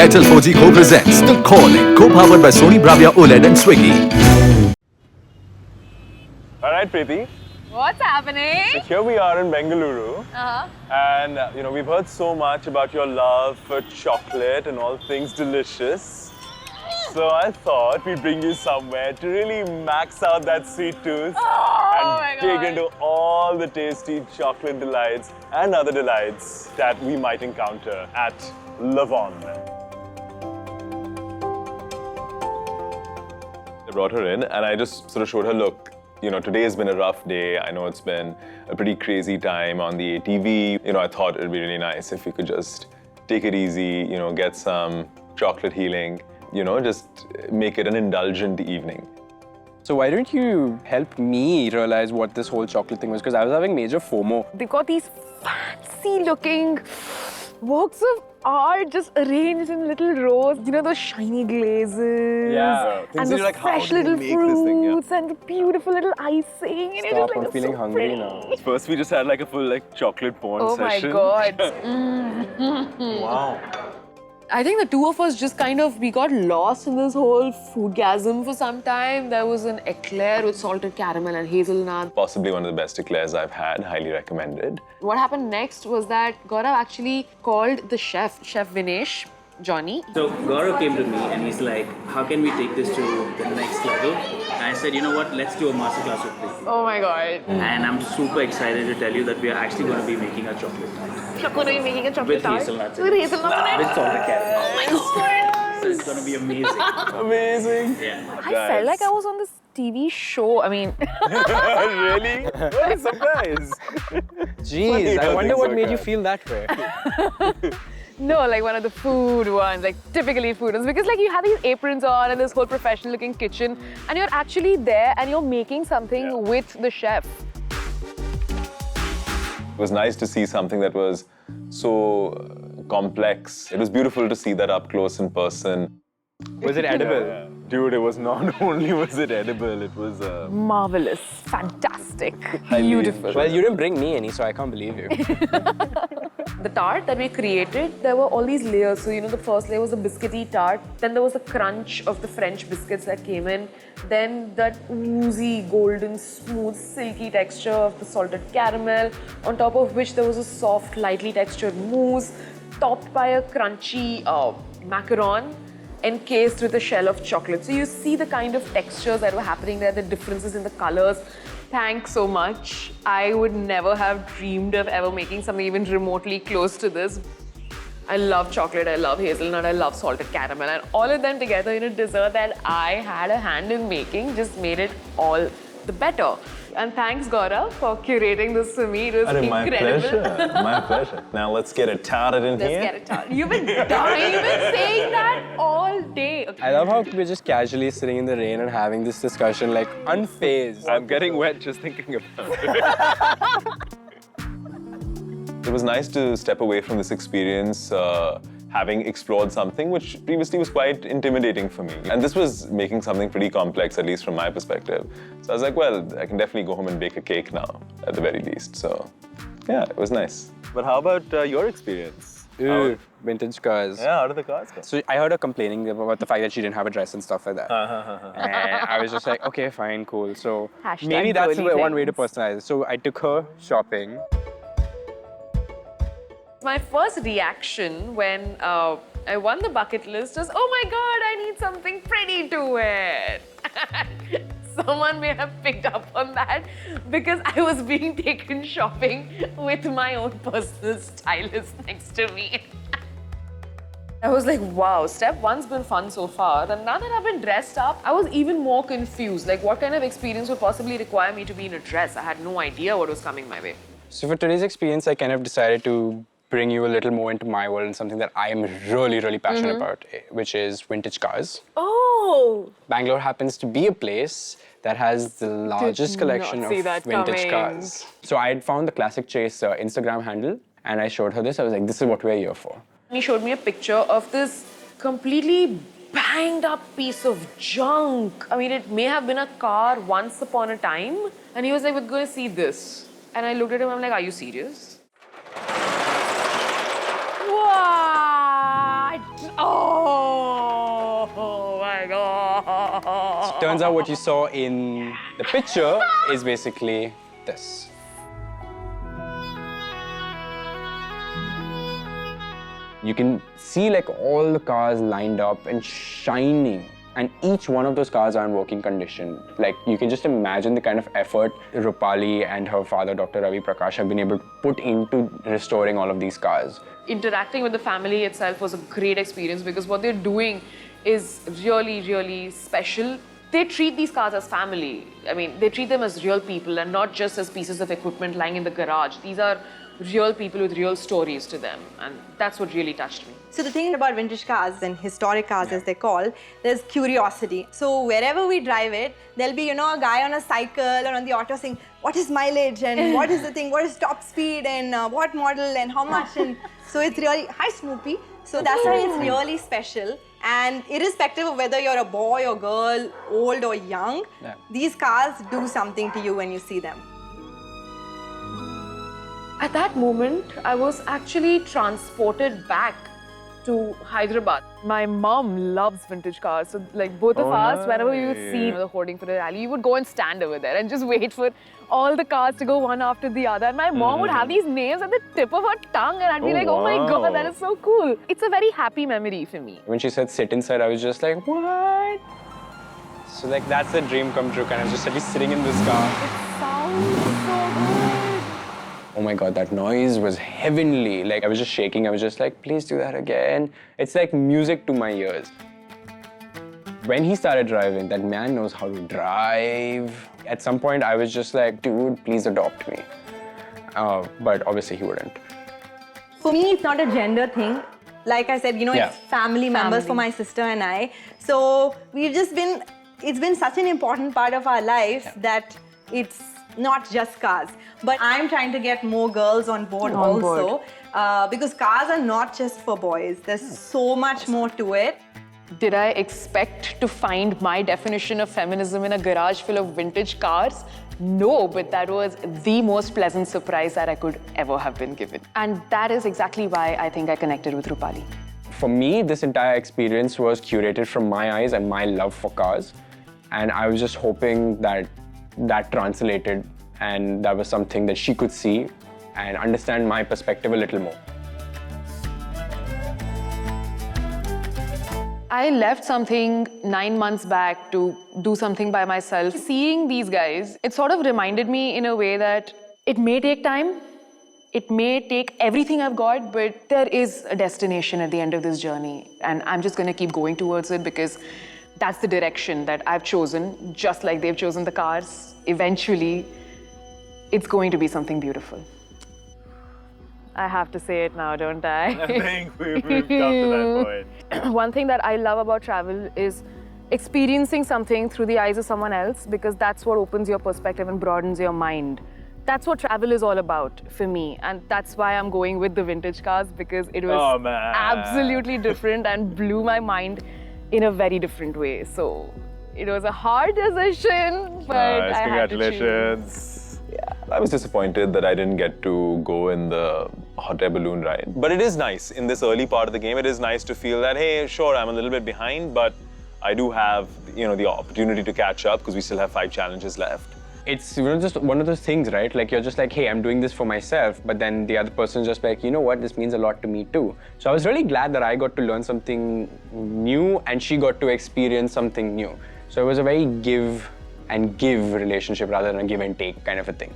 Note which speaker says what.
Speaker 1: Airtel 4G Co presents The Calling, co-powered by Sony Bravia OLED and Swiggy.
Speaker 2: All right, Preeti.
Speaker 3: What's happening?
Speaker 2: So here we are in Bengaluru,
Speaker 3: Uh-huh.
Speaker 2: and we've heard so much about your love for chocolate and all things delicious. So I thought we'd bring you somewhere to really max out that sweet tooth
Speaker 3: my
Speaker 2: and dig
Speaker 3: God.
Speaker 2: into all the tasty chocolate delights and other delights that we might encounter at Lavon. I brought her in and I just sort of showed her, look, today has been a rough day. I know it's been a pretty crazy time on the ATV. I thought it'd be really nice if we could just take it easy, get some chocolate healing, just make it an indulgent evening.
Speaker 4: So why don't you help me realize what this whole chocolate thing was? Because I was having major FOMO.
Speaker 3: They've got these fancy-looking works of art just arranged in little rows. Those shiny glazes.
Speaker 4: Yeah.
Speaker 2: Things
Speaker 3: And
Speaker 2: that
Speaker 3: the
Speaker 2: you're like, how
Speaker 3: fresh
Speaker 2: do they
Speaker 3: little
Speaker 2: make this thing? Yeah.
Speaker 3: fruits and the beautiful little icing. And you're
Speaker 4: Stop,
Speaker 3: just like,
Speaker 4: I'm feeling
Speaker 3: so
Speaker 4: hungry
Speaker 3: pretty.
Speaker 4: now.
Speaker 2: First we just had like a full chocolate porn
Speaker 3: Oh my
Speaker 2: session.
Speaker 3: God.
Speaker 2: Wow.
Speaker 3: I think the two of us just we got lost in this whole foodgasm for some time. There was an eclair with salted caramel and hazelnut.
Speaker 2: Possibly one of the best eclairs I've had, highly recommended.
Speaker 3: What happened next was that Gaurav actually called the chef, Chef Vinesh, Johnny.
Speaker 5: So Gaurav came to me and he's like, how can we take this to the next level? And I said, you know what, let's do a masterclass with Preeti.
Speaker 3: Oh my God.
Speaker 5: And I'm super excited to tell you that we are actually going to be making a chocolate tart
Speaker 3: You're going to be making a chocolate
Speaker 5: with
Speaker 3: tart?
Speaker 5: hazelnuts.
Speaker 3: With hazelnuts in it?
Speaker 5: With salted caramel.
Speaker 3: Oh my God.
Speaker 5: So it's going to be amazing.
Speaker 2: Amazing.
Speaker 5: Yeah.
Speaker 3: I felt like I was on this TV show. I mean,
Speaker 2: Really? What a surprise.
Speaker 4: Jeez, I
Speaker 2: how
Speaker 4: wonder
Speaker 2: things
Speaker 4: what
Speaker 2: work
Speaker 4: made you
Speaker 2: out.
Speaker 4: feel that way.
Speaker 3: no, like one of the food ones, like typically food ones. Because you have these aprons on and this whole professional looking kitchen and you're actually there and you're making something with the chef.
Speaker 2: It was nice to see something that was so complex. It was beautiful to see that up close in person.
Speaker 4: Was it edible?
Speaker 2: Dude, it was not only was it edible, it was
Speaker 3: Marvelous, fantastic, beautiful.
Speaker 4: Well, you didn't bring me any, so I can't believe you.
Speaker 3: The tart that we created, there were all these layers. So, the first layer was a biscuity tart. Then there was the crunch of the French biscuits that came in. Then that oozy, golden, smooth, silky texture of the salted caramel. On top of which there was a soft, lightly textured mousse, topped by a crunchy macaron, encased with a shell of chocolate. So you see the kind of textures that were happening there, the differences in the colors. Thanks so much. I would never have dreamed of ever making something even remotely close to this. I love chocolate, I love hazelnut, I love salted caramel, and all of them together in a dessert that I had a hand in making just made it all the better. And thanks, Gaurav, for curating this for me. It was incredible.
Speaker 2: My pleasure. Now let's get it tarted in
Speaker 3: Let's
Speaker 2: here.
Speaker 3: get it done. You've been saying that all day.
Speaker 4: I love how we're just casually sitting in the rain and having this discussion, unfazed.
Speaker 2: I'm getting wet just thinking about it. It was nice to step away from this experience, having explored something which previously was quite intimidating for me. And this was making something pretty complex, at least from my perspective. So I was like, well, I can definitely go home and bake a cake now, at the very least. So yeah, it was nice. But how about your experience?
Speaker 4: Ooh, vintage cars.
Speaker 2: Yeah, how did the cars go?
Speaker 4: So I heard her complaining about the fact that she didn't have a dress and stuff like that. And I was just like, okay, fine, cool. So
Speaker 3: Hashtag
Speaker 4: maybe that's
Speaker 3: girly
Speaker 4: one way to
Speaker 3: things.
Speaker 4: personalize it. So I took her shopping.
Speaker 3: My first reaction when I won the bucket list was, oh my God, I need something pretty to wear. Someone may have picked up on that because I was being taken shopping with my own personal stylist next to me. I was like, wow, step one's been fun so far. And now that I've been dressed up, I was even more confused. Like, what kind of experience would possibly require me to be in a dress? I had no idea what was coming my way.
Speaker 4: So for today's experience, I kind of decided to bring you a little more into my world and something that I am really, really passionate about, which is vintage cars.
Speaker 3: Oh!
Speaker 4: Bangalore happens to be a place that has the largest collection of
Speaker 3: see that
Speaker 4: vintage
Speaker 3: coming.
Speaker 4: cars. So I had found the Classic Chase Instagram handle and I showed her this. I was like, this is what we're here for.
Speaker 3: He showed me a picture of this completely banged up piece of junk. I mean, it may have been a car once upon a time. And he was like, we're going to see this. And I looked at him, I'm like, are you serious? What? Oh
Speaker 4: turns out what you saw in the picture is basically this. You can see like all the cars lined up and shining. And each one of those cars are in working condition. Like, you can just imagine the kind of effort Rupali and her father, Dr. Ravi Prakash, have been able to put into restoring all of these cars.
Speaker 3: Interacting with the family itself was a great experience because what they're doing is really, really special. They treat these cars as family. I mean, they treat them as real people and not just as pieces of equipment lying in the garage. These are real people with real stories to them, and that's what really touched me.
Speaker 6: So the thing about vintage cars and historic cars as they're called, there's curiosity. So wherever we drive it, there'll be, a guy on a cycle or on the auto saying, what is mileage and what is the thing, what is top speed and what model and how much. And so it's really, hi Snoopy. So that's why it's really special. And irrespective of whether you're a boy or girl, old or young, these cars do something to you when you see them.
Speaker 3: At that moment, I was actually transported back to Hyderabad. My mom loves vintage cars, so like both of us, whenever we would see the hoarding for a rally, we would go and stand over there and just wait for all the cars to go one after the other. And my mom would have these names at the tip of her tongue, and I'd be like, oh my God, that is so cool. It's a very happy memory for me.
Speaker 4: When she said sit inside, I was just like, what? So like that's a dream come true, kind of just at least sitting in this car.
Speaker 3: It sounds so good.
Speaker 4: Oh my God, that noise was heavenly. Like, I was just shaking. I was just like, please do that again. It's like music to my ears. When he started driving, that man knows how to drive. At some point, I was just like, dude, please adopt me. But obviously, he wouldn't.
Speaker 6: For me, it's not a gender thing. Like I said, it's family members for my sister and I. So we've just been, it's been such an important part of our life that it's not just cars. But I'm trying to get more girls on board also. Because cars are not just for boys. There's so much more to it.
Speaker 3: Did I expect to find my definition of feminism in a garage full of vintage cars? No, but that was the most pleasant surprise that I could ever have been given. And that is exactly why I think I connected with Rupali.
Speaker 4: For me, this entire experience was curated from my eyes and my love for cars. And I was just hoping that that translated and that was something that she could see and understand my perspective a little more.
Speaker 3: I left something 9 months back to do something by myself. Seeing these guys, it sort of reminded me in a way that it may take time, it may take everything I've got, but there is a destination at the end of this journey. And I'm just going to keep going towards it because that's the direction that I've chosen, just like they've chosen the cars. Eventually, it's going to be something beautiful. I have to say it now, don't I?
Speaker 2: I think we've come to that point.
Speaker 3: One thing that I love about travel is experiencing something through the eyes of someone else, because that's what opens your perspective and broadens your mind. That's what travel is all about for me, and that's why I'm going with the vintage cars, because it was absolutely different and blew my mind in a very different way. So it was a hard decision, but I had to choose.
Speaker 2: Congratulations. I was disappointed that I didn't get to go in the hot air balloon ride. But it is nice, in this early part of the game, it is nice to feel that, hey, sure, I'm a little bit behind, but I do have, the opportunity to catch up because we still have 5 challenges left.
Speaker 4: It's just one of those things, right? Like, you're just like, hey, I'm doing this for myself, but then the other person's just like, you know what, this means a lot to me too. So I was really glad that I got to learn something new and she got to experience something new. So it was a very give and give relationship rather than a give and take kind of a thing.